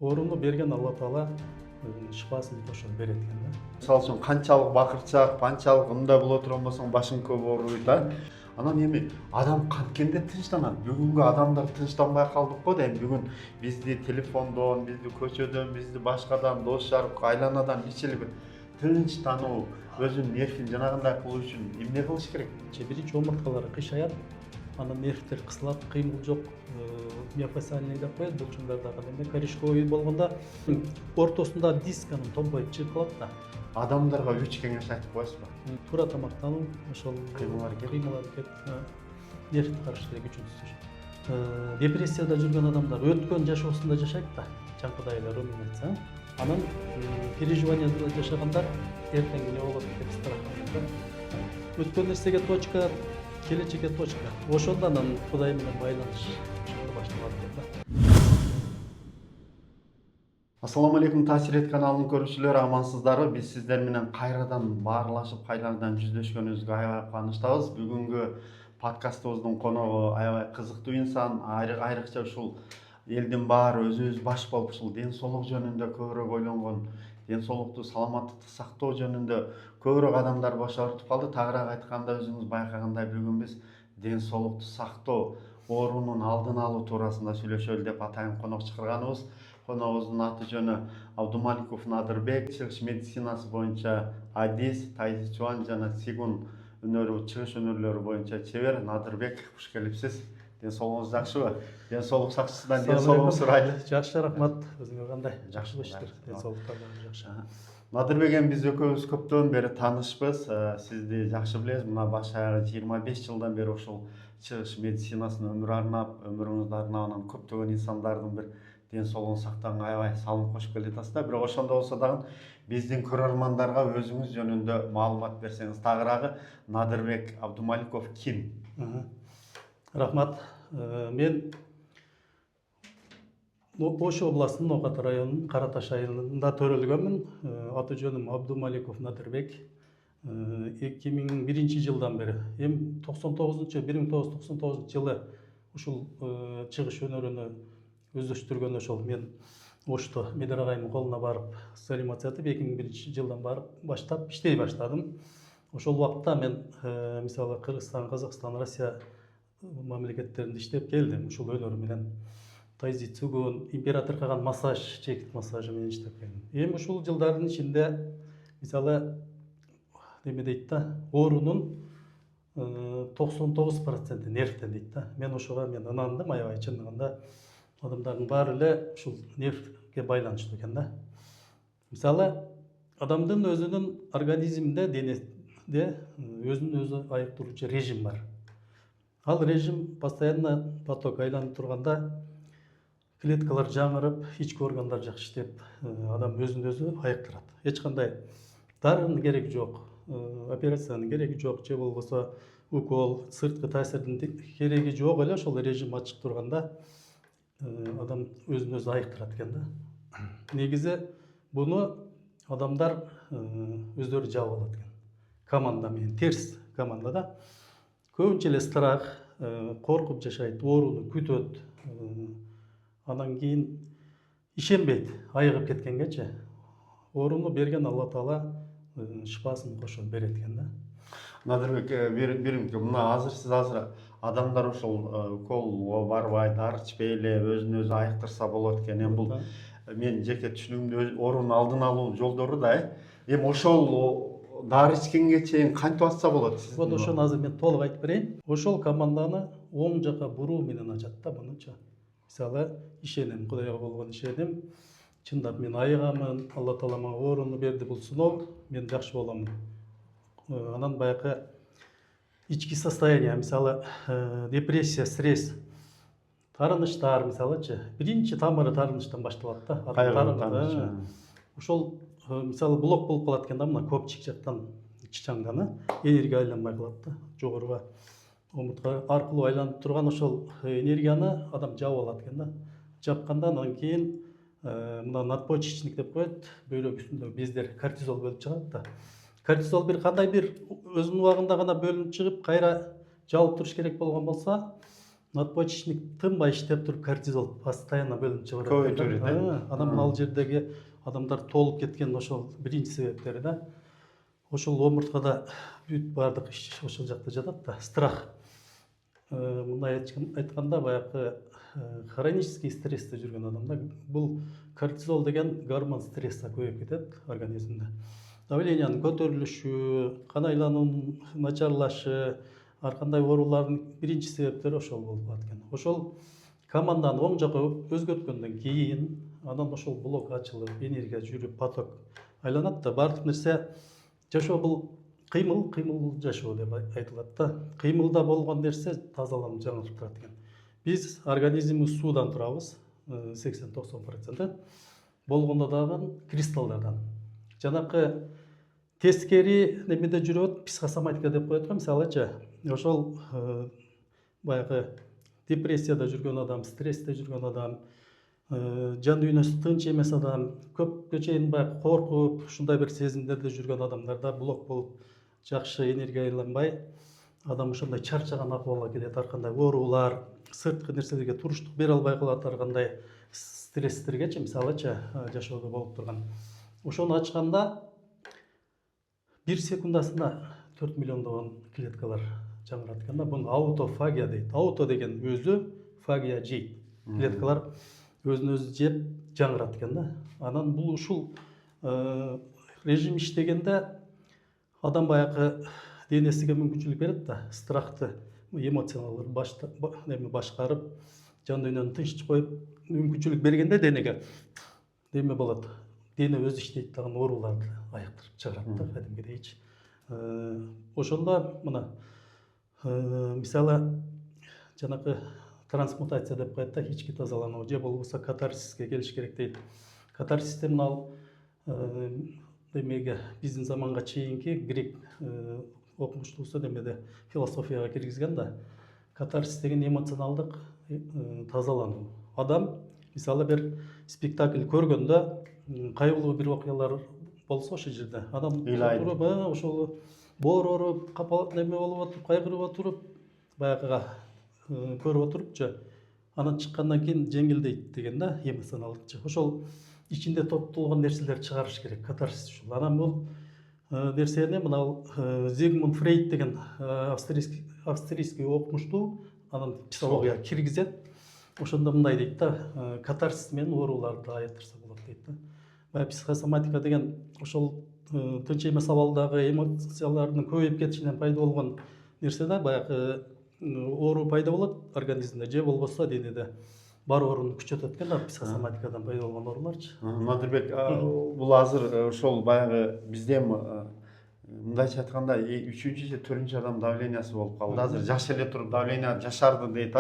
Орунду берген Алла Таала шифасын ошо берет экен да. Мисалы үчүн канчалык бакырчак, канчалык мындай боло турган болсоң башың көп ооруйт да. Анан эми адам канткенде тынчтанат. Бүгүнгү адамдар тынчтанбай калдык го дейм. Бүгүн бизди телефондон, бизди көчөдөн, бизди башкадан, дос жарык, айланадан эч эле бир тынчтануу, өзүнүн нервин жанагындай кылуу үчүн эмне кылыш керек? Биринчи омурткалары кыйшаят, анан нервтер кысылат, кыймыл жок, миофасциальный деп коет, булчуңдардагы эме корешковый болгондо ортосунда диск анын томбойт чыгып калат да. Адамдарга 3 кеңеш айтып коесузбу? Туура тамактануу, ошол Кыймыл аракет. нервти караш керек үчүнчүсү. Депрессияда жүргөн адамдар өткөн жашоосунда жашайт да, чаңкыдай эле руминация. Анан переживанияда жашагандар эртең эмне болот деп страхтанат. Өткөн нерсеге точка, келечекке точка. Ошондо анан Кудай менен байланыш ошондо башталат деп да. Ассаламу алейкум, Таасирет каналынын көрүүчүлөрү, амансыздарбы? Биз сиздер менен кайрадан баарлашып, кайрадан жүздөшкөнүбүзгө аябай кубанычтабыз. Бүгүнкү подкастыбыздын коногу аябай кызыктуу инсан, айрыкча ушул элдин баары өзүбүз баш болуп ушул ден соолук жөнүндө көбүрөөк ойлонгон, ден соолукту, саламаттыкты сактоо жөнүндө көбүрөөк адамдар баш ортуп калды. Тагыраак айтканда, өзүңүз байкагандай бүгүн биз ден соолукту сактоо, оорунун алдын алуу туурасында сүйлөшөлү деп атайын конок чакырганыбыз. Коногубуздун аты жөнү Абдумаликов Надырбек, чыгыш медицинасы боюнча адис, тайчуан жана цигун чыгыш өнөрлөрү боюнча чебер Надырбек, куш келипсиз. Ден соолугуңуз жакшыбы? Ден соолук сакчысынан ден соолугун сурайлы. Жакшы, рахмат. Өзүңөр кандай? Жакшы иштер, ден соолуктарыңыз жакшы. Надырбек эми биз экөөбүз көптөн бери таанышпыз. Сизди жакшы билебиз. Мына баш аягы 25 жылдан бери ушул чыгыш медицинасына өмүр арнап, өмүрүңүздү арнаган көптөгөн инсандардын бир ден соолугун сактаганга аябай салым кошуп келатасыздар. Бирок ошондо болсо дагы биздин көрөрмандарга өзүңүз жөнүндө маалымат берсеңиз тагыраагы. Надырбек Абдумаликов ким? Рахмат. Мен Ош областынын Ок Ата районунун Кара Таш айылында төрөлгөнмүн. Аты жөнүм Абдумаликов Надырбек. 2001 жылдан бери, эми 1999 жылы ушул чыгыш өнөрүнө өздөштүргөн ошол мен Ошто Медер агайымдын колуна барып реанимация этип 2001 жылдан барып баштап иштей баштадым. Ошол убакта мен мисалы Кыргызстан, Казакстан, Россия мамлекеттеринде иштеп келдим. Ушул өнөр менен тайзи цугун, император кылган массаж, чекит массажы менен иштеп келдим. Эми ушул жылдардын ичинде мисалы неме дейт да, оорунун 99% нервтен дейт да. Мен ошого ынандым, аябай чындыгында адамдардын баары эле ушул нервге байланыштуу экен да. Мисалы адамдын өзүнүн организминде, денесинде өзүн өзү айыктыруучу режим бар. Ал режим постоянно поток айланып турганда клеткалар жаңырып, ички органдар жакшы иштеп, адам өзүн өзү айыктырат. Эч кандай дарынын кереги жок, операциянын кереги жок, же болбосо укол, сырткы таасирдин кереги жок эле ошол режим ачык турганда адам өзүн өзү айыктырат экен да. Негизи буну адамдар өздөрү жаап алат экен. Команда менен, терс команда да. Көбүнчө эле страх, коркуп жашайт, ооруну күтөт. Анан кийин ишенбейт, айыгып кеткенгечи. Ооруну берген Алла Таала шифасын кошо берет экен да. Надырбек, мына азыр адамдар ошол уколго барбай, дары ичпей эле өзүн өзү айыктырса болот экен. Эми бул мен жеке түшүнүгүмдө оорунун алдын алуу жолдору да. Эми ошол дары ичкенге чейин кантип атса болот? Вот ошону азыр мен толук айтып берейин. Ошол команданы оң жака буруу менен ачат да мыныча. Мисалы, ишенем, Кудайга болгон ишенем. Чындап мен айыгамын, Алла Таала мага ооруну берди, бул сыноо, мен жакшы боламын. Анан баягы ички состояние, мисалы, депрессия, стресс, таарынычтар, мисалычы, биринчи тамыры таарынычтан башталат да. Таарыныч. Ошол мисалы блок болуп калат экен да, мына көпчик жактан чаңданы энергия айланбай калат да, жогоруга омуртка аркылуу айланып турган ошол энергияны адам жаап алат экен да. Жапканда анан кийин мына надпочечник деп коет, бөйрөк үстүндөгү бездер кортизол бөлүп чыгат да. Кортизол бир кандай бир өзүнүн убагында гана бөлүнүп чыгып, кайра жабылып туруш керек болгон болсо, надпочечник тынбай иштеп туруп кортизол постоянно бөлүнүп чыгып Көбөйтүп берет, анан ал жердеги адамдар толуп кеткен ошол биринчи себептери да. Ошол омурткада бүт баардык иш ошол жакта жатат да. Страх. Мындай айтканда баягы хронический стрессте жүргөн адамда бул кортизол деген гормон стресса көбөйүп кетет организмде. Давлениянын көтөрүлүшү, кан айлануунун начарлашы, ар кандай оорулардын биринчи себептери ошол болуп калат экен. Ошол команданы оң жакка өзгөрткөндөн кийин анан ошол блок ачылып, энергия жүрүп, поток айланат да. Баардык нерсе жашоо бул кыймыл жашоо деп айтылат да. Кыймылда болгон нерсе тазаланып жаңырып турат экен. Биз организмибиз суудан турабыз, 80-90%. Болгондо дагы кристаллдардан. Жанакы тескери немеде жүрөт, психосоматика деп коет го, мисалычы. Ошол баягы депрессияда жүргөн адам, стрессте жүргөн адам, жан дүйнөсү тынч эмес адам, көпкө чейин баягы коркуп, ушундай бир сезимдерде жүргөн адамдарда блок болуп, жакшы энергия айланбай, адам ошондой чарчаган акыбалга келет, ар кандай оорулар, сырткы нерселерге туруштук бере албай калат, ар кандай стресстергечи, мисалычы, жашоодо болуп турган. Ошону ачканда 1 секундасына 4 миллиондогон клеткалар жаңырат экен да. Буну аутофагия дейт. Ауто деген өзү, фагия жейт. Клеткалар өзүн өзү жеп жаңырат экен да. Анан бул ушул режим иштегенде адам баягы денесиге мүмкүнчүлүк берет да, страхты, эмоцияларды башкарып, жан дүйнөнү тынч коюп, мүмкүнчүлүк бергенде денеге неме болот. Дене өзү иштейт дагы ооруларды айыктырып чыгарат да, кадимгидейчи. Ошондо мына мисалы жанакы трансмутация деп коет да, ички тазалануу же болбосо катарсиске келиш керек дейт. Катарсисте мына демеге биздин заманга чейинки грек окумуштуусу демеде философияга киргизген да. Катарсис деген эмоционалдык тазалануу. Адам мисалы бир спектакль көргөндө кайгылуу бир окуялар болсо ошол жерде адам туруп ошол боороруп, неме болуп отуруп, кайгырып отуруп, баягыга көрүп отурупчу, анан чыккандан кийин жеңилдейт деген да, эмоционалдыкчы. Ошол ичинде топтолгон нерселерди чыгарыш керек, катарсис ушул. Анан бул нерсени мына Зигмунд Фрейд деген австрийский окумуштуу анан психологияга киргизет. Ошондо мындай дейт да, катарсис менен ооруларды айыктырса болот дейт да. Баягы психосоматика деген ошол тынч эмес абалдагы эмоциялардын көбөйүп кетишинен пайда болгон нерсе да, баягы оору пайда болот организмде же болбосо денеде бар ооруну күчөтөт экен да, психосоматикадан пайда болгон ооруларчы. Надырбек, бул азыр ошол баягы бизде мындайча айтканда 3-чү же 4-чү адам давлениясы болуп калды. Азыр жаш эле туруп давления жашарды дейт,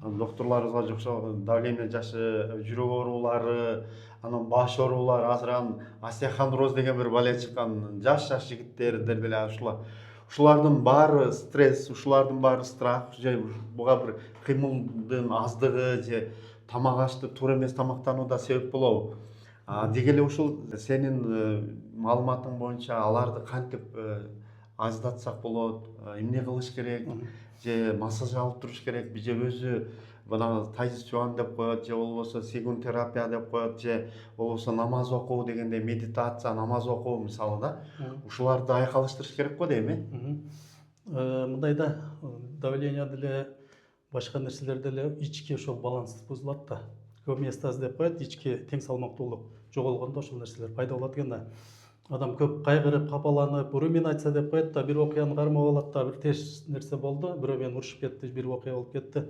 доктурларыбызга жокшо давления жашы, жүрөк оорулары, анан баш оорулары, азыр остеохондроз деген бир балия чыккан. Жаш жигиттердер деле ушулардын баары стресс, ушулардын баары страх, же буга бир кыймылдын аздыгы же тамак ашты туура эмес тамактануу да себеп болобу? Деги эле ушул сенин маалыматың боюнча аларды кантип аздатсак болот, эмне кылыш керек, же массаж алып туруш керекпи, же өзү мына тайчжуан деп коет, же болбосо сигун терапия деп коет, же болбосо намаз окуу дегендей медитация, намаз окуу мисалы да. Ушуларды айкалыштырыш керек го дейм, Мындай да, давление деле башка нерселер деле ички ошол баланс бузулат да. Гомеостаз деп коет, ички тең салмактуулук жоголгондо ошол нерселер пайда болот экен да. Адам көп кайгырып, капаланып, руминация деп коет да, бир окуяны кармап алат да, бир терс нерсе болду, бирөө мени урушуп кетти, бир окуя болуп кетти.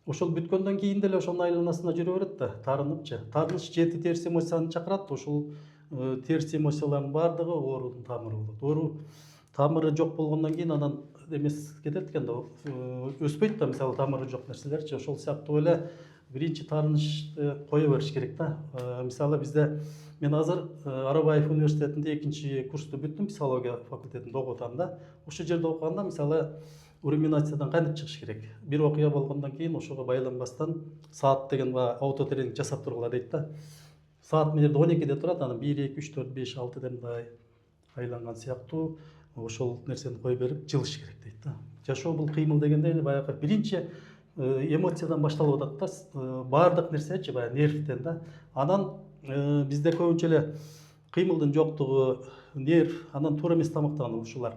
Ошол бүткөндөн кийин деле ошонун айланасында жүрө берет да, таарынычы. Таарыныч 7 терс эмоцияны чакырат, ошол терс эмоциялардын баардыгы оорунун тамыры болот. Оору тамыры жок болгондон кийин анан эмес кетет экен да, өспөйт да, мисалы тамыры жок нерселерчи. Ошол сыяктуу эле биринчи таарынычты кое бериш керек да. Мисалы бизде мен азыр Арабаев университетинде 2-чи курсту бүттүм, психология факультетинде окуп атам да. Ошол жерде окуганда мисалы руминациядан кантип чыгыш керек? Бир окуя болгондон кийин ошого байланбастан саат деген аутотренинг жасап тургула дейт да. Саат менен 12де турат, анан 1, 2, 3, 4, 5, 6 деп мындай айланган сыяктуу ошол нерсени кое берип жылыш керек дейт да. Жашоо бул кыймыл дегенде баягы биринчи эмоциядан башталып атат да, баардык нерсечи баягы нервден да. Анан бизде көбүнчө эле кыймылдын жоктугу, нерв, анан туура эмес тамактануу ушулар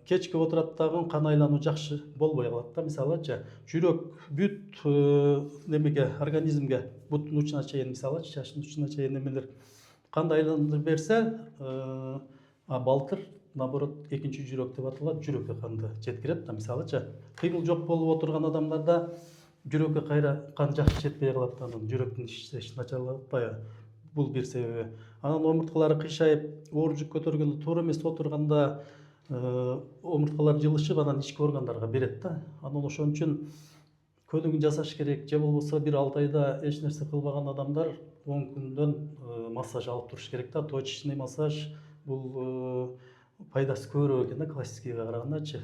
кечке отурат дагы кан айлануу жакшы болбой калат да. Мисалычы жүрөк бүт немеге, организмге, буттун учуна чейин, мисалы чачтын учуна чейин немелер канды айландырып берсе, балтыр наоборот экинчи жүрөк деп аталат, жүрөккө канды жеткирет да. Мисалычы кыймыл жок болуп отурган адамдарда жүрөккө кайра кан жакшы жетпей калат, анан жүрөктүн иштеши начарлап атпайбы? Бул бир себеби. Анан омурткалары кыйшайып, оор жүк көтөргөндө туура эмес отурганда омурткалар жылышып, анан ички органдарга берет да. Анан ошон үчүн көнүгүн жасаш керек, же болбосо бир 6 айда эч нерсе кылбаган адамдар 10 күндөн массаж алып туруш керек да. Точечный массаж бул пайдасы көбүрөөк экен да классикийге карагандачы.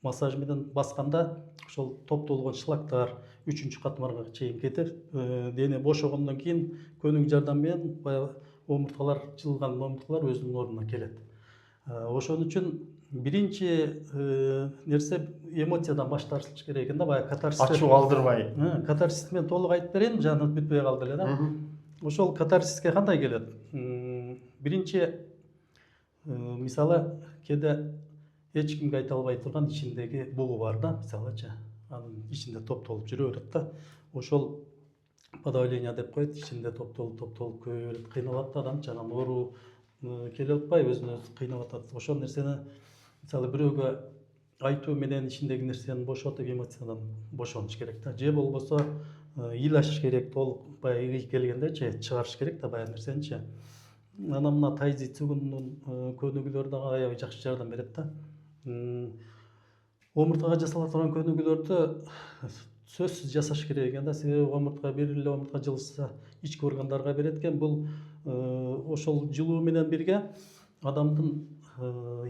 Массаж менен басканда ошол топтолгон шлактар 3-чү катмарга чейин кетип, дене бошогондон кийин көнүгүү жардамы менен баягы омурткалар, жылган омурткалар өзүнүн ордуна келет. Ошон үчүн биринчи нерсе эмоциядан башталыш керек экен да, баягы катарсис. Ачуу калтырбай. Катарсис менен толук айтып берейин, жана бүтпөй калды эле да. Ошол катарсиске кандай келет? Биринчи мисалы кээде эч кимге айта албай турган ичиндеги бугу бар да, мисалычы. Анын ичинде топтолуп жүрө берет да. Ошол подавление деп коет, ичинде топтолуп көбөйүп кыйналат да адам, анан оору келип атпайбы, өзүнө өзү кыйнап атат. Ошол нерсени мисалы бирөөгө айтуу менен ичиндеги нерсени бошотуп, эмоциядан бошонуш керек да. Же болбосо ыйлаш керек, толук баягы ый келгендечи чыгарыш керек да баягы нерсеничи. Анан мына тайзи цугундун көнүгүүлөрү дагы аябай жакшы жардам берет да. Омурткага жасала турган көнүгүүлөрдү сөзсүз жасаш керек экен да. Себеби омуртка бир эле омуртка жылышса ички органдарга берет экен. Бул ошол жылуу менен бирге адамдын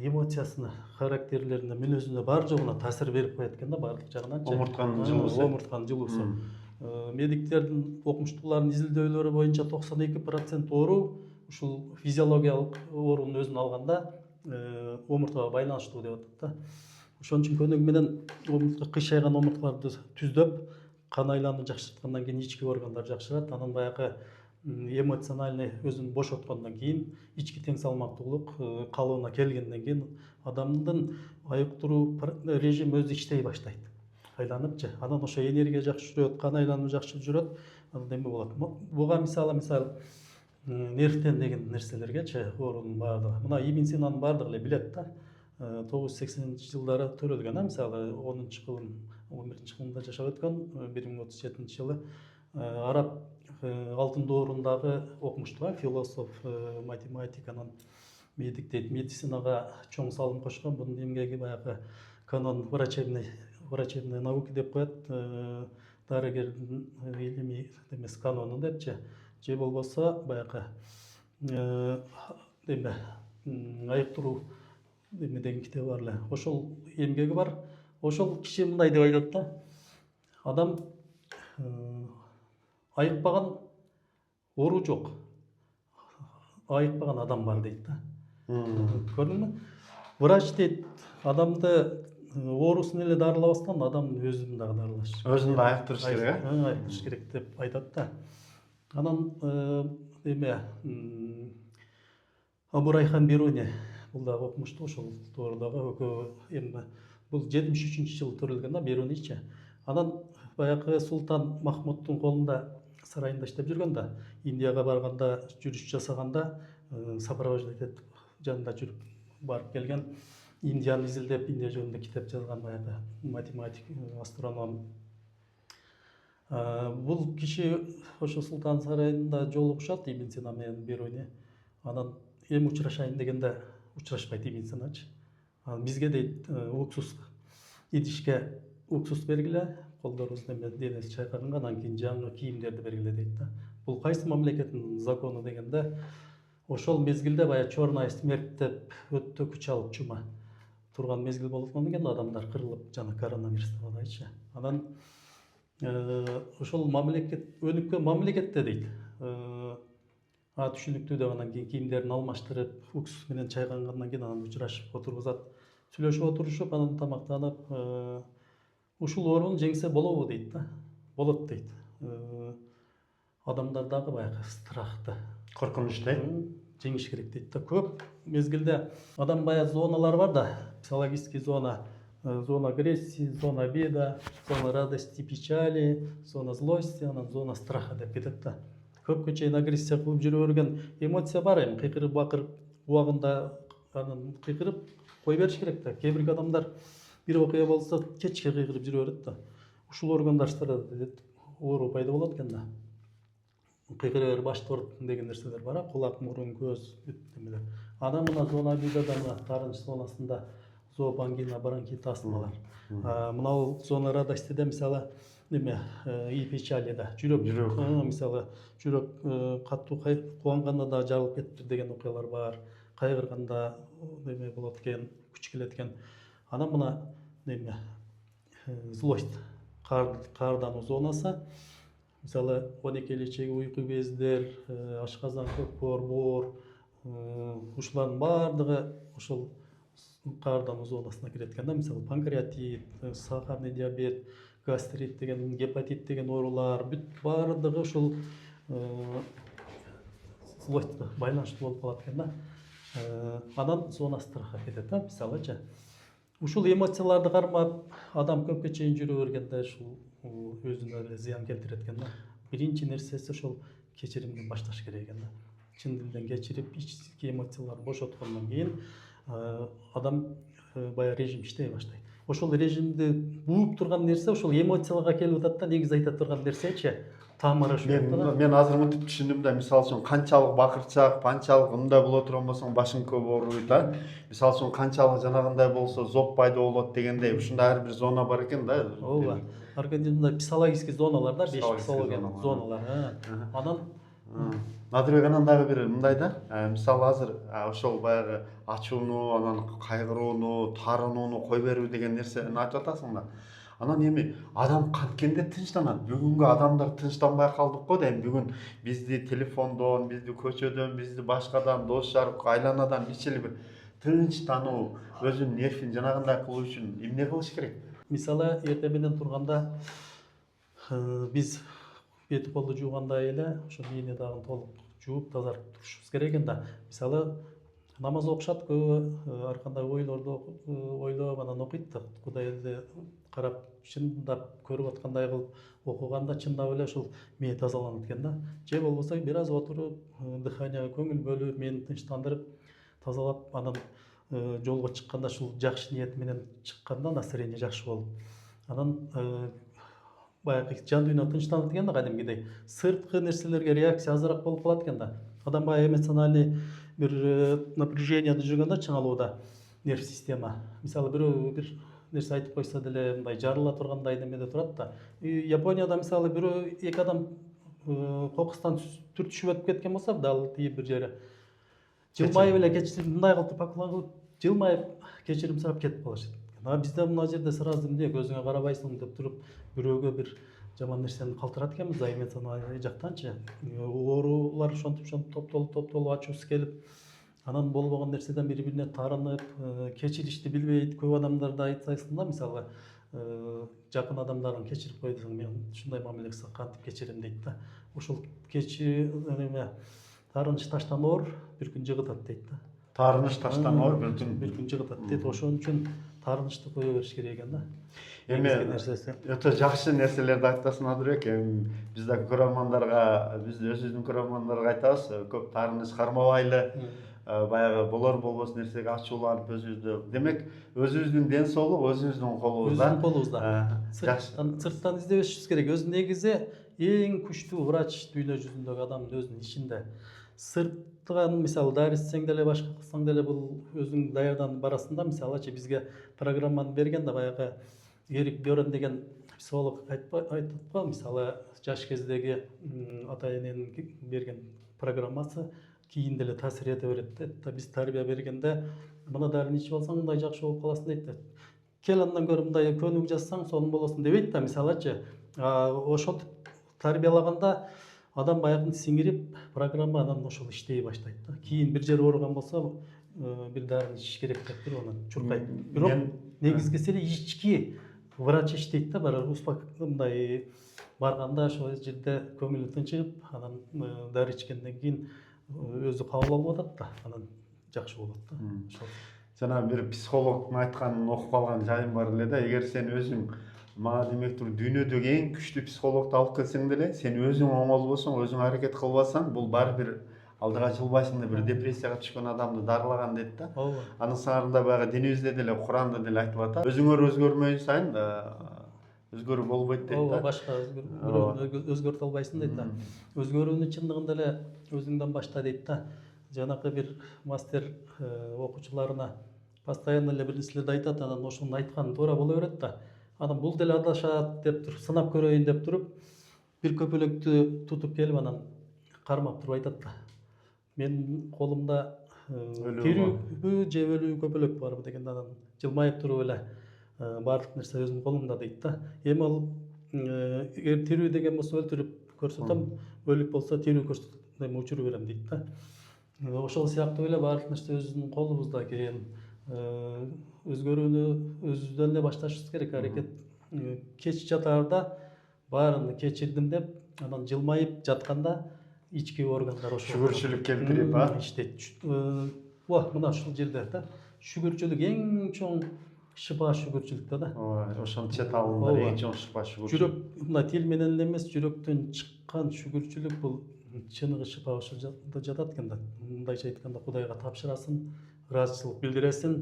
эмоциясына, характерлерине, мүнөзүнө, бар жогуна таасир берип коет экен да, баардык жагынан. Омуртканын жылуусу. Омуртканын жылуусу. Медиктердин окумуштуулардын изилдөөлөрү боюнча 92% оору ушул физиологиялык оорунун өзүн алганда омурткага байланыштуу деп атат да. Ошон үчүн көнүгүү менен омуртка кыйшайган омурткаларды түздөп, кан айланууну жакшырткандан кийин ички органдар жакшырат. Анан баягы эмоциональный өзүн бошоткондон кийин, ички тең салмактуулук калыбына келгенден кийин адамдын айыктыруу режими өзү иштей баштайт. Айланыпчы. Анан ошо энергия жакшы жүрөт, кан айлануу жакшы жүрөт. Анан эме болот. Буга мисалы нервтен деген нерселергечи оорунун баардыгы. Мына Ибн Синанын баардыгы эле билет да. 980-жылдары төрөлгөн, мисалы 10-кылым, 11-кылымда жашап өткөн, 1037-жылы араб алтын доорундагы окумуштуу, философ, математик, анан медик дейт, медицинага чоң салым кошкон. Бунун эмгеги баягы канон врачебной науки деп коет, дарыгердин илимий эмес канону депчи. Же болбосо баягы айыктыруу деген китеби бар эле. Ошол эмгеги бар. Ошол киши мындай деп айтат да. Адам айыкпаган оору жок. Айыкпаган адам бар дейт да. Көрдүңбү? Врач дейт, адамды оорусун эле дарылабастан адамдын өзүн дагы дарылаш. Өзүн да айыктырыш керек, айыктырыш керек деп айтат да. Анан Абу Райхан Бируни бул дагы окумуштуу, ошол тоордагы экөө бул 73-жылы төрөлгөн да, Бируничи. Анан баягы Султан Махмуддун колунда сарайында иштеп жүргөн да, Индияга барганда, жүрүш жасаганда сопровождать этип жанында жүрүп барып келген, Индияны изилдеп, Индия жөнүндө китеп жазган баягы математик, астроном. Бул киши ошо Султан сарайында жолугушат Ибн Сина менен Бируни. Анан эми учурашайын дегенде учурашпайт Ибн Синачы. Бизге дейт, уксус, идишке уксус бергиле, колдорубузду денеси чайкаганга, анан кийин жаңы кийимдерди бергиле дейт да. Бул кайсы мамлекеттин закону дегенде, ошол мезгилде баягы черная смерть деп өтө күч алып чума турган мезгил болгондон кийин адамдар кырылып, жана коронавирус деп атайчы. Анан ошол мамлекет өнүккөн мамлекетте дейт. Түшүнүктүү деп анан кийин кийимдерин алмаштырып, уксус менен чайгангандан кийин анан учурашып отургузат. Сүйлөшүп отурушуп, анан тамактанып, ушул оорууну жеңсе болобу дейт да. Болот дейт. Адамдардагы баягы страхты Коркунучтай. жеңиш керек дейт да. Көп мезгилде адам баягы зоналар бар да. Психологический зона, зона агрессии, зона беда, зона радости, печали, зона злости, анан зона страха деп кетет да. Көпкө чейин агрессия кылып жүрө берген эмоция бар эми, кыйкырып бакырып убагында анан кыйкырып кое бериш керек да. Кээ бир адамдар бир окуя болсо кечке кыйкырып жүрө берет да. Ушул органдар страдать этет, оору пайда болот экен да. Кыйкыра берип башты ооруттум деген нерселер бар, кулак, мурун, көз, бүт немелер. Анан мына зона бедада, мына тарыныч зонасында зоопангина, бронхит, астмалар. Мына зона радостиде мисалы неме и печалида жүрөк, мисалы жүрөк катуу кубанганда да жарылып кетти деген окуялар бар. Кайгырганда неме болот экен, күч келет экен. Анан мына неме злость, каардануу зонасы. Мисалы 12 чеги уйку бездер, ашказан, көкпөр, боор, ушулардын баардыгы ушул каардануу зонасына кирет экен да. Мисалы панкреатит, сахарный диабет, гастрит деген, гепатит деген оорулар бүт баардыгы ушул злостька байланыштуу болуп калат экен да. Анан зона страха кетет да, мисалычы. Ушул эмоцияларды кармап, адам көпкө чейин жүрө бергенде ушул өзүнө эле зыян келтирет экен да. Биринчи нерсеси ушул кечиримден башташ керек экен да. Чын дилден кечирип, ички эмоцияларды бошоткондон кийин адам баягы режим иштей баштайт. Ошол режимди бууп турган нерсе ушул эмоцияларга келип атат да, негизи айта турган нерсечи тамыры ушул. Мен азыр мынтип түшүндүм да, мисалы үчүн канчалык бакырчак, канчалык ымда боло турган болсоң башың көп ооруйт да. Мисалы үчүн канчалык жанагындай болсо зоб пайда болот дегендей, ушундай ар бир зона бар экен да. Ооба. Организмде психологический зоналар да, 5 психология зоналар. Анан Надырбек анан дагы бир мындай да, мисалы азыр ошол баягы ачууну, анан кайгырууну, таарынууну кой берүү деген нерсени айтып атасың да. Анан эми адам канткенде тынчтанат. Бүгүнгү адамдар тынчтанбай калдык го дейм. Бүгүн бизди телефондон, бизди көчөдөн, бизди башкадан, дос жарык, айланадан ичили бир тынчтануу, өзүнүн нервин жанагындай кылуу үчүн эмне кылыш керек? Мисалы эртең менен турганда биз бет колду жуугандай эле ошо мээни дагы толук жууп тазартып турушубуз керек экен да. Мисалы намаз окушат көбү, ар кандай ойлорду ойлоп анан окуйт да. Кудайды карап, чындап көрүп аткандай кылып окуганда чындап эле ушул мээ тазаланат экен да. Же болбосо бир аз отуруп, дыханияга көңүл бөлүп, мээни тынчтандырып, тазалап, анан жолго чыкканда ушул жакшы ниет менен чыкканда настроение жакшы болуп, анан баягы жан дүйнө тынчтанат экен да, кадимгидей. Сырткы нерселерге реакция азыраак болуп калат экен да. Адам баягы эмоциональный бир напряжениеде жүргөндө, чыңалууда нерв система. Мисалы бирөө бир нерсе айтып койсо деле мындай жарыла тургандай немеде турат да. Японияда мисалы бирөө эки адам кокустан түртүшүп өтүп кеткен болсо, дал тийип бир жери жылмайып эле кечирим мындай кылып кылып жылмайып кечирим сурап кетип калышат. Бизде мына жерде сразу эмне көзүңө карабайсың деп туруп бирөөгө бир жаман нерсени калтырат экенбиз, эмоционалдуу жактанчы. Оорулар ошентип топтолуп ачуусу келип, анан болбогон нерседен бири-бирине таарынып, кечиришти билбейт. Көп адамдарда айтасың да, мисалы жакын адамдарын кечирип койдусаң, мен ушундай мамиле кылса кантип кечирем дейт да. Ушул таарыныч таштан оор бир күн жыгытат дейт да. Таарыныч таштан оор бир күн жыгытат дейт. Ошон үчүн таарынычты кое бериш керек экен да. Эми өтө жакшы нерселерди айтасың Надырбек. Биз да көрөрмандарга, биз өзүбүздүн көрөрмандарга айтабыз, көп таарыныч кармабайлы. Баягы болор болбос нерсеге ачууланып өзүбүздү. Демек, өзүбүздүн ден соолук өзүбүздүн колубузда. Өзүбүздүн колубузда. Сырттан издебешибиз керек. Өзү негизи эң күчтүү врач дүйнө жүзүндөгү адамдын өзүнүн ичинде. Сырттан мисалы дары ичсең деле, башка кылсаң деле бул өзүң даярданып барасың да. Мисалычы бизге программаны берген да баягы Эрик Бёрн деген психолог айтып го, мисалы жаш кездеги ата эненин берген программасы кийин деле таасир эте берет да. Биз тарбия бергенде мына дарыны ичип алсаң мындай жакшы болуп каласың дейт да. Кел андан көрүп мындай көнүгүп жатсаң сонун болосуң дебейт да, мисалычы. Ошентип тарбиялаганда адам баягы сиңирип, программа анан ошол иштей баштайт да. Кийин бир жери ооруган болсо, бир дарыны ичиш керек деп туруп анан чуркайт. Бирок негизгиси эле ички врач иштейт да, бара мындай барганда ошол жерде көңүлү тынчыгып, анан дары ичкенден кийин өзү кабыл алып атат да, анан жакшы болот да. Ошол. Жана бир психологдун айтканын окуп калган жайым бар эле да, эгер сен өзүң мага демектир дүйнөдөгү эң күчтүү психологду алып келсең деле, сен өзүң оңолбосоң, өзүң аракет кылбасаң, бул баары бир алдыга жылбайсың да, бир депрессияга түшкөн адамды дарылаган дейт да. Ооба. Анын сыңарында баягы динибизде деле, Куранда деле айтылып атат. Өзүңөр өзгөрмөй сайын өзгөрүү болбойт дейт Ооба, да. башка бирөөнү өзгөртө албайсың дейт да. Өзгөрүүнү чындыгында эле өзүңдөн башта дейт да. Жанакы бир мастер окуучуларына постоянно эле бир нерселерди айтат, анан ошонун айтканы туура боло берет да. Анан бул деле адашат деп туруп, сынап көрөйүн деп туруп, бир көпөлөктү тутуп келип анан кармап туруп айтат да. Менин колумда тирүүбү же өлүү көпөлөк барбы дегенде, анан жылмайып туруп эле баардык нерсе өзүмдүн колумда дейт да. Эми ал эгер тирүү деген болсо өлтүрүп көрсөтөм, өлүк болсо тирүү көрсөтөм, эми учуруп берем дейт да. Ошол сыяктуу эле баардык нерсе өзүбүздүн колубузда экен. Өзгөрүүнү өзүбүздөн эле башташыбыз керек. Аракет кеч жатаарда баарын кечирдим деп, анан жылмайып жатканда ички органдар ошол Шүгүрчүлүк келтирип, иштейт. Мына ушул жерде да. Шүгүрчүлүк эң чоң шыпа шүгүрчүлүктө да. ооба, ошонун чет алымдары эң чоң шыпа шүгүрчүлүк. Жүрөк, мына тил менен эле эмес, жүрөктөн чыккан шүгүрчүлүк бул чыныгы шыпа ошол жатат экен да. Мындайча айтканда, Кудайга тапшырасың, ыраазычылык билдиресиң,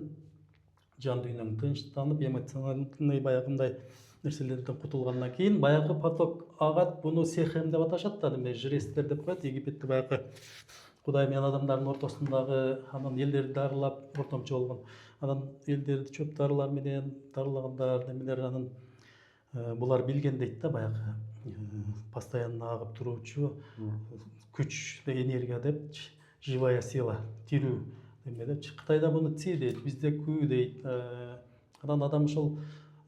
жан дүйнөң тынчтанып, эмоциональный баягындай нерселерден кутулгандан кийин баягы поток агат. Буну сехем деп аташат да, эме жресттер деп коет. Египетте баягы Кудай менен адамдардын ортосундагы, анан элдерди дарылап ортомчу болгон. Анан элдерди чөп дарылар менен дарылагандар, немелер, анан булар билген дейт да, баягы постоянно агып туруучу күч, энергия деп, живая сила, тирүү эме деп. Кытайда муну ци дейт, бизде күү дейт. Анан адам ошол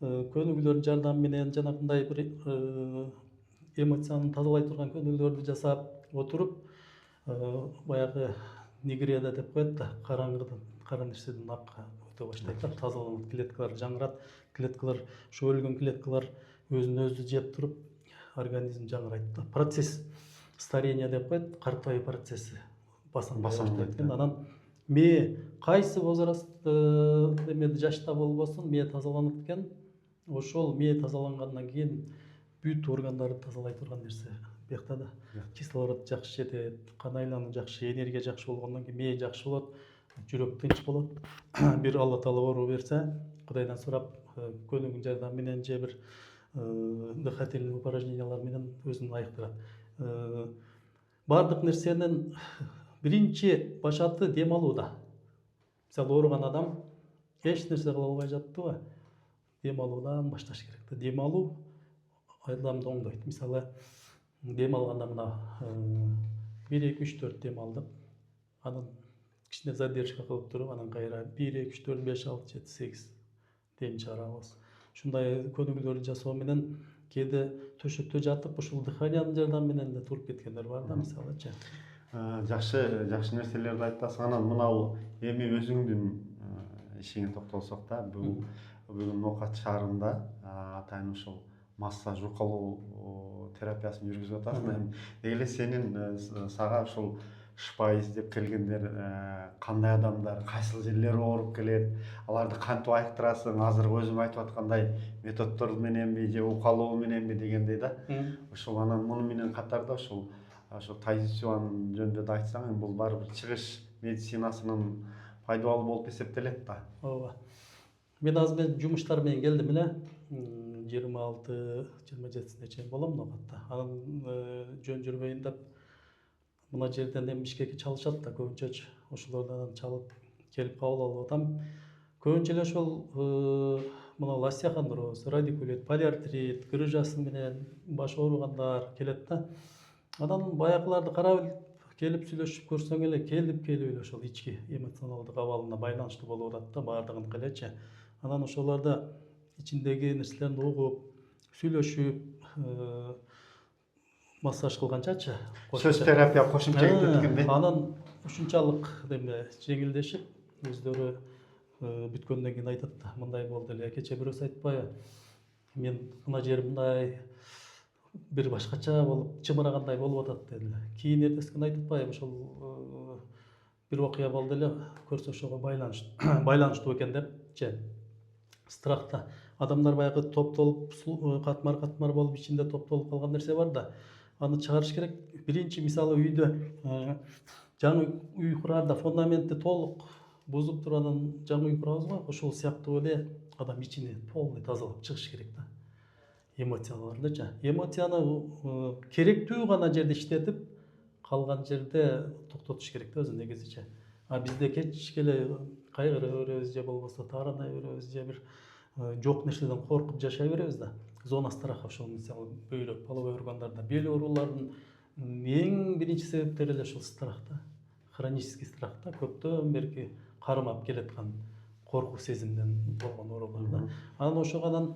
көнүгүүлөрдүн жардамы менен жанагындай бир эмоцияны тазалай турган көнүгүүлөрдү жасап отуруп, баягы нигрияда деп коет да, караңгыдан, кара нерседен акка өтө баштайт да, тазаланат, клеткалар жаңырат, клеткалар, ошо өлгөн клеткалар өзүн өзү жеп туруп, организм жаңырайт да. Процесс старения деп коет, картайуу процесси басаңдайт экен. Анан мээ кайсы возраст эмеде жашта болбосун, мээ тазаланат экен. Ошол мээ тазалангандан кийин бүт органдарды тазалай турган нерсе биякта да. Кислород жакшы жетет, кан айлануу жакшы, энергия жакшы болгондон кийин мээ жакшы болот, жүрөк тынч болот. Бир Алла Таала оору берсе, Кудайдан сурап, көнүгүүнүн жардамы менен же бир дыхательный упражнениялар менен өзүн айыктырат. Баардык нерсенин биринчи башаты дем алууда. Мисалы, ооруган адам эч нерсе кыла албай жаттыбы, дем алуудан башташ керек да. Дем алуу адамды оңдойт. Мисалы, дем алганда мына 1 2 3 4 дем алдык. Анан кичине задержка кылып туруп, анан кайра 1 2 3 4 5 6 7 8 дем чыгарабыз. Ушундай көнүгүүлөрдү жасоо менен кээде төшөктө жатып, ушул дыханиянын жардамы менен эле туруп кеткендер бар да, мисалычы. Жакшы нерселерди айтасың. Анан мынау эми өзүңдүн ишиңе токтолсок да, бүгүн Ноокат шаарында атайын ушул массаж, укалоо терапиясын жүргүзүп атасың. Эле сенин сага ушул шыпа издеп келгендер кандай адамдар, кайсыл жерлери ооруп келет, аларды кантип айыктырасың? Азыр өзүң айтып аткандай методдор мененби же укалоо мененби дегендей да. Ошол анан муну менен катарда ошол тайцюань жөнүндө да айтсаң, бул баары бир чыгыш медицинасынын пайдалуу болуп эсептелет да. Ооба. Мен азыр жумуштар менен келдим эле. 26-27 чейин болом Ноокатта. Анан жөн жүрбөйүн деп мына жерден эми Бишкекке чалышат да көбүнчөчү. Ошолордон чалып келип кабыл алып атам. Көбүнчө эле ошол мына остеохондроз, радикулит, полиартрит, грыжасы менен баш ооругандар келет да. Анан баягыларды карап келип сүйлөшүп көрсөң эле, келип эле ошол ички эмоционалдык абалына байланыштуу болуп атат да, баардыгын элечи. Анан ошолорду ичиндеги нерселерди угуп, сүйлөшүп, массаж кылганчачы, Сөз терапия кошумча кеткенде. Анан ушунчалык эме жеңилдешип, өздөрү бүткөндөн кийин айтат да, мындай болду эле, кече бирөөсү айтпайбы, мен мына жерім мындай бир башкача болуп чымырагандай болуп атат деди. Кийин эртеси күнү айтып атпайбы ошол бир окуя болду эле көрсө ошого байланыштуу экен депчи. Страхта адамдар баягы топтолуп катмар катмар болуп ичинде топтолуп калган нерсе бар да, аны чыгарыш керек. Биринчи мисалы үйдө жаңы үй кураарда фундаменти толук бузуп туруп анан жаңы үй курабыз го, ошол сыяктуу эле адам ичини полный тазалап чыгыш керек да. Эмоциялардычы. Эмоцияны керектүү гана жерде иштетип, калган жерде токтотуш керек да өзү негизичи. А бизде кечке эле кайгыра беребиз же болбосо таарынай беребиз же бир жок нерседен коркуп жашай беребиз да. Зона страха ошол мисалы бөйлөк половой органдарда бел ооруларынын эң биринчи себептери эле ушул страх да. Хронический страх да, көптөн берки кармап келаткан коркуу сезимден болгон оорулар да. Анан ошого анан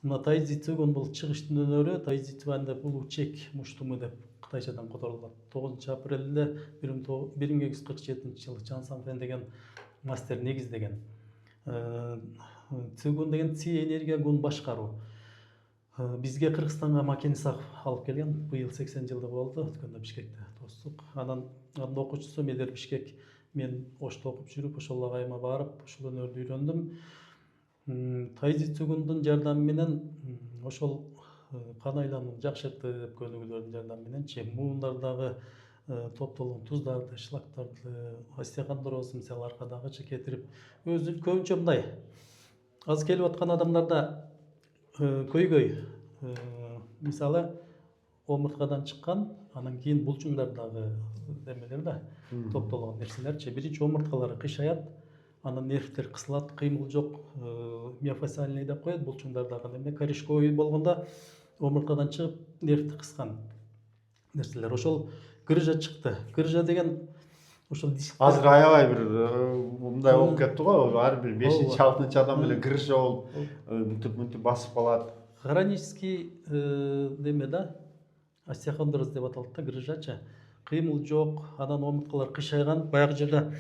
мына тайзи цигун бул чыгыштын өнөрү, тайзи цигун деп улуу чек муштуму деп кытайчадан которулат. 9 апрелде 1247 жылы Чан Санфэн деген мастер негиздеген. Цигун деген ци энергия гун башкаруу. Бизге Кыргызстанга Макенисах алып келген. Быйыл 80 жылда болду. Өткөндө Бишкекте тостук. Анан окуучусу Медер Бишкек. Мен Ошто окуп жүрүп, ошол агайыма барып, ошол өнөрдү үйрөндүм. Тайзи цигундун жардамы менен ошол кан айланууну жакшыртып, көнүгүүлөрдүн жардамы мененчи муундардагы топтолгон туздарды, шлактарды, остеохондрозду мисалы аркадагычы кетирип, өзү көбүнчө мындай азыр келип аткан адамдарда көйгөй мисалы омурткадан чыккан, анан кийин булчуңдардагы демелер да, топтолгон нерселерчи. Биринчи омурткалары кыйшаят, анан нервтер кысылат, кыймыл жок, миофасциальный деп коет, булчуңдардагы неме корешковый болгондо омурткадан чыгып нервти кыскан нерселер. Ошол грыжа чыкты. Грыжа деген ошол азыр аябай бир мындай болуп кетти го, ар бир 5-6 адам эле грыжа болуп мынтип басып калат. Хронический неме да, остеохондроз деп аталат да, грыжачы. Кыймыл жок, анан омурткалар кыйшайган, баягы жерде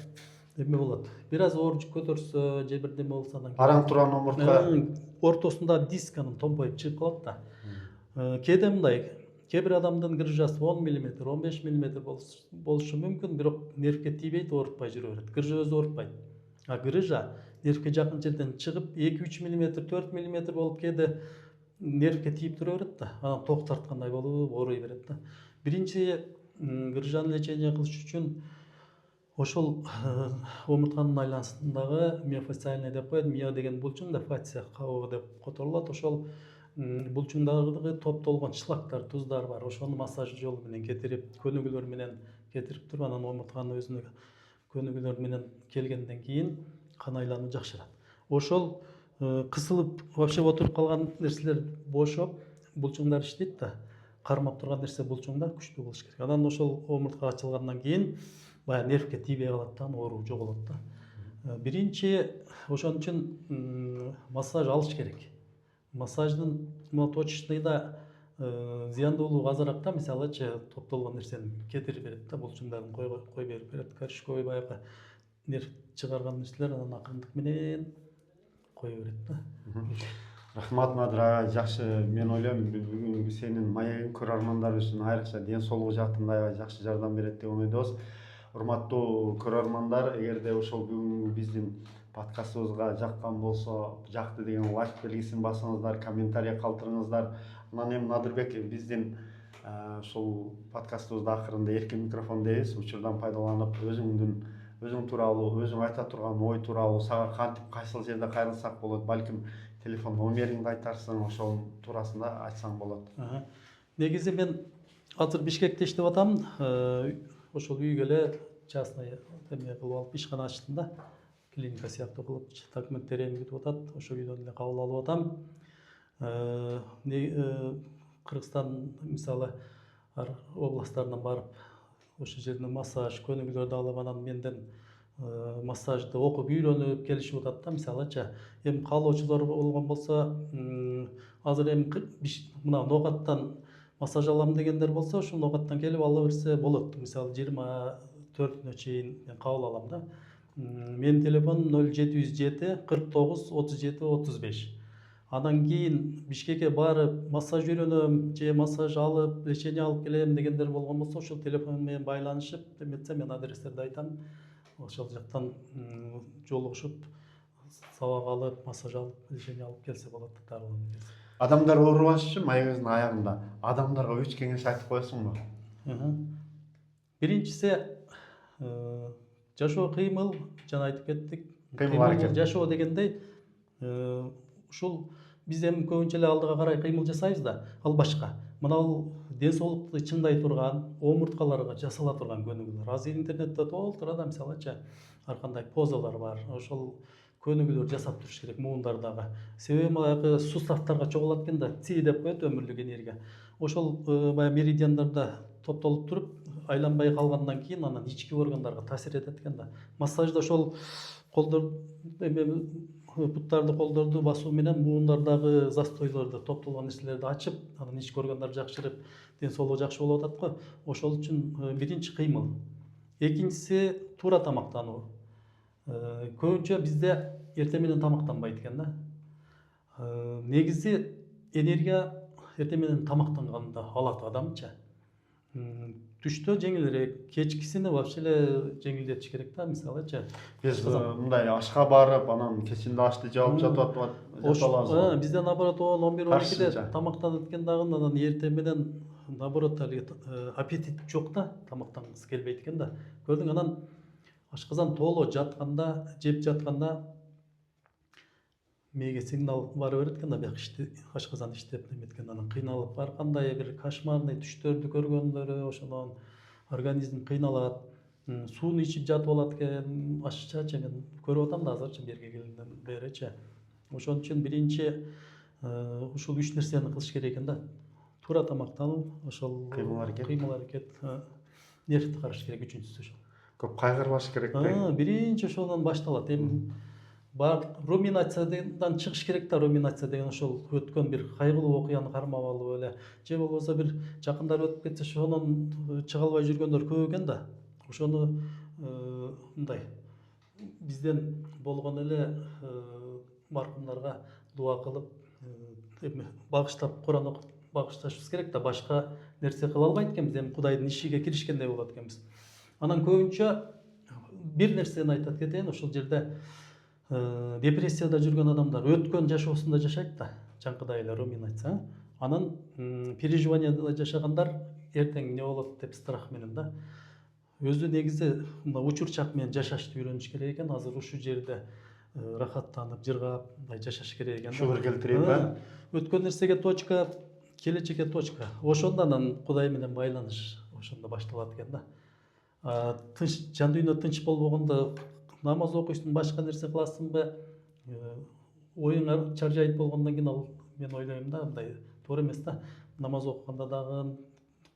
неме болот. Бир аз оор жүк көтөрсө же бир неме болсо анан Араң турган омуртка ортосунда диск анан томпойуп чыгып калат да. Кээде мындай, кээ бир адамдын грыжасы 10 мм, 15 мм болушу мүмкүн, бирок нервге тийбейт, оорутпай жүрө берет. Грыжа өзү оорутпайт. А грыжа нервге жакын жерден чыгып 2-3 мм, 4 мм болуп кээде нервге тийип тура берет да. Анан ток тарткандай болуп ооруй берет да. Биринчи грыжаны лечение кылыш үчүн ошол омуртканын айланасындагы миофасциальный деп коет, мио деген булчуң да, фасция кабыгы деп которулат. Ошол булчуңдагы топтолгон шлактар, туздар бар. Ошону массаж жолу менен кетирип, көнүгүүлөр менен кетирип туруп, анан омуртканын өзүнө көнүгүүлөр менен келгенден кийин кан айлануу жакшырат. Ошол кысылып вообще отуруп калган нерселер бошоп, булчуңдар иштейт да. Кармап турган нерсе булчуңдар күчтүү болуш керек. Анан ошол омуртка ачылгандан кийин баягы нервге тийбей калат да, ооруу жоголот да. Биринчи ошон үчүн массаж алыш керек. Массаждын точечныйда зыяндуулугу азыраак да, мисалычы топтолгон нерсени кетирип берет да, булчуңдарын кой берип берет. Корешковый баягы нерв чыгарган нерселер анан акырындык менен кое берет да. Рахмат Надыр, жакшы. Мен ойлойм бүгүнкү сенин маегиң көрөрмандар үчүн айрыкча ден соолугу жактан аябай жакшы жардам берет деп ойдобуз. Урматтуу көрөрмандар, эгерде ошол бүгүнкү биздин подкастыбызга жаккан болсо, жакты деген лайк белгисин басыңыздар, комментарий калтырыңыздар. Анан эми Надырбек, биздин ушул подкастыбыздын акырында эркин микрофон дейбиз. Учурдан пайдаланып өзүң тууралуу, өзүң айта турган ой тууралуу сага кантип кайсыл жерде кайрылсак болот, балким телефон номериңди айтарсың, ошол туурасында айтсаң болот. Негизи мен азыр Бишкекте иштеп атам. Ошол үйгө эле частный эме кылып алып ишкана ачтым да. Клиника сыяктуу кылып, документтерим күтүп атат. Ошол үйдөн эле кабыл алып атам. Кыргызстан мисалы областтарынан барып, ошол жерден массаж, көнүгүүлөрдү алып, анан менден массажды окуп үйрөнүп келишип атат да, мисалычы. Эми каалоочулар болгон болсо, азыр эми мына Ноогаттан массаж алам дегендер болсо, ошол Ноогаттан келип ала берсе болот. Мисалы 24-нө чейин мен кабыл алам да. Менин телефонум 0707 49 37 35. Анан кийин Бишкекке барып массаж үйрөнөм же массаж алып лечение алып келем дегендер болгон болсо ошол телефон менен байланышып эметсе мен адрестерди айтам. Ошол жактан жолугушуп сабак алып массаж алып лечение алып келсе болот дарыланып келсе. Адамдар оорубаш үчүн маегибиздин аягында адамдарга 3 кеңеш айтып коесуңбу? Биринчиси жашоо кыймыл, жана айтып кеттик. Кыймыл аракет. Жашоо дегендей ушул биз эми көбүнчө эле алдыга карай кыймыл жасайбыз да, ал башка. Мына бул ден соолукту чыңдай турган, омурткаларга жасала турган көнүгүүлөр. Азыр интернетте толтура да, мисалычы ар кандай позалар бар. Ошол көнүгүүлөр жасап туруш керек муундардагы. Себеби баягы суставтарга чогулат экен да, ци деп коет өмүрлүк энергия. Ошол баягы меридиандарда топтолуп туруп, айланбай калгандан кийин анан ички органдарга таасир этет экен да. Массажда ошол колдор буттарды колдорду басуу менен муундардагы застойлорду, топтолгон нерселерди ачып, анан ички органдар жакшырып, ден соолугу жакшы болуп атат го. Ошол үчүн биринчи кыймыл. Экинчиси туура тамактануу. Көбүнчө бизде эртең менен тамактанбайт экен да. Негизи энергия эртең менен тамактанганда алат адамчы. Түштө жеңилирээк, кечкисине вообще эле жеңилдетиш керек да, мисалычы. Биз мындай ашка барып, анан кечинде ашты жаап жатып атабыз. Бизде наоборот 10-11-12де Каршысынча. тамактанат экен дагы, анан эртең менен наоборот аппетит жок да, тамактангысы келбейт экен да. Көрдүң, анан ашказан толо жатканда, жеп жатканда мээге сигнал бара берет экен да, бияк ашказан иштеп неметкен, анан кыйналып, ар кандай бир кошмарный түштөрдү көргөндөрү, ошондон организм кыйналат. Сууну ичип жатып алат экен, ашчачы мен көрүп атам да азырчы берге келгенден беричи. Ошон үчүн биринчи ушул 3 нерсени кылыш керек экен да. Туура тамактануу, ошол кыймыл аракет, нервди караш керек, үчүнчүсү ошол. Көп кайгырбаш керек да. Биринчи ошондон башталат. Эми бар руминациядан чыгыш керек да. Руминация деген ушул өткөн бир кайгылуу окуяны кармап алып эле, же болбосо бир жакындар өтүп кетсе ошонун чыга албай жүргөндөр көп экен да. Ошону мындай бизден болгон эле маркумдарга дуа кылып, эми багыштап, Куран окуп багышташыбыз керек да. Башка нерсе кыла албайт экенбиз, эми Кудайдын ишиге киришкендей болот экенбиз. Анан көбүнчө бир нерсени айтат кетейин, ошол жерде депрессияда жүргөн адамдар өткөн жашоосунда жашайт да, жаңкыдай эле руминация. Анан переживанияда жашагандар эртең эмне болот деп страх менен да. Өзү негизи мындай учурчак менен жашашты үйрөнүш керек экен. Азыр ушул жерде рахаттанып, жыргап, мындай жашаш керек экен. Шүгүр келтирип, өткөн нерсеге точка, келечекке точка. Ошондо анан Кудай менен байланыш ошондо башталат экен да. Тынч, жан дүйнө тынч болбогондо намаз окуйсуң, башка нерсе кыласыңбы, оюңа чаржайт болгондон кийин ал мен ойлойм да, мындай туура эмес да. Намаз окуганда дагы,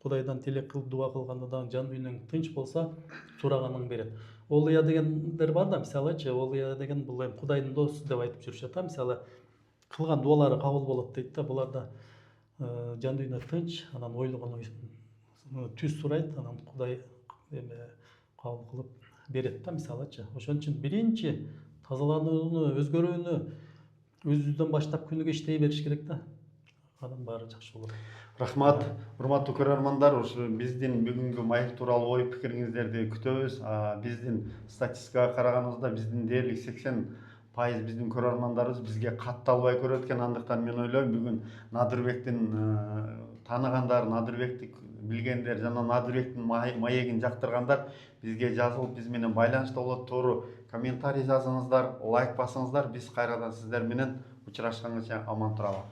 Кудайдан тилек кылып дуа кылганда дагы жан дүйнөң тынч болсо, сураганыңды берет. Олия дегендер бар да, мисалычы, Олия деген бул эми Кудайдын досу деп айтып жүрүшөт да, мисалы кылган дуалары кабыл болот дейт да. Буларда жан дүйнө тынч, анан ойлогон түз сурайт, анан Кудай эме кабыл кылып берет да, мисалычы. Ошон үчүн биринчи тазаланууну, өзгөрүүнү өзүбүздөн баштап күнүгө иштей бериш керек да. Анан баары жакшы болот. Рахмат, урматтуу көрөрмандар, ушу биздин бүгүнкү маек тууралуу ой пикириңиздерди күтөбүз. Биздин статистикага караганыбызда биздин дээрлик 80% биздин көрөрмандарыбыз бизге катталбай көрөт экен. Андыктан мен ойлойм, бүгүн Надырбектин тааныгандар, Надырбекти билгендер жана Надырбектин маегин жактыргандар бизге жазылып, биз менен байланышта болот. Тоору комментарий жазыңыздар, лайк басыңыздар. Биз кайрадан сиздер менен учурашканча аман туралы.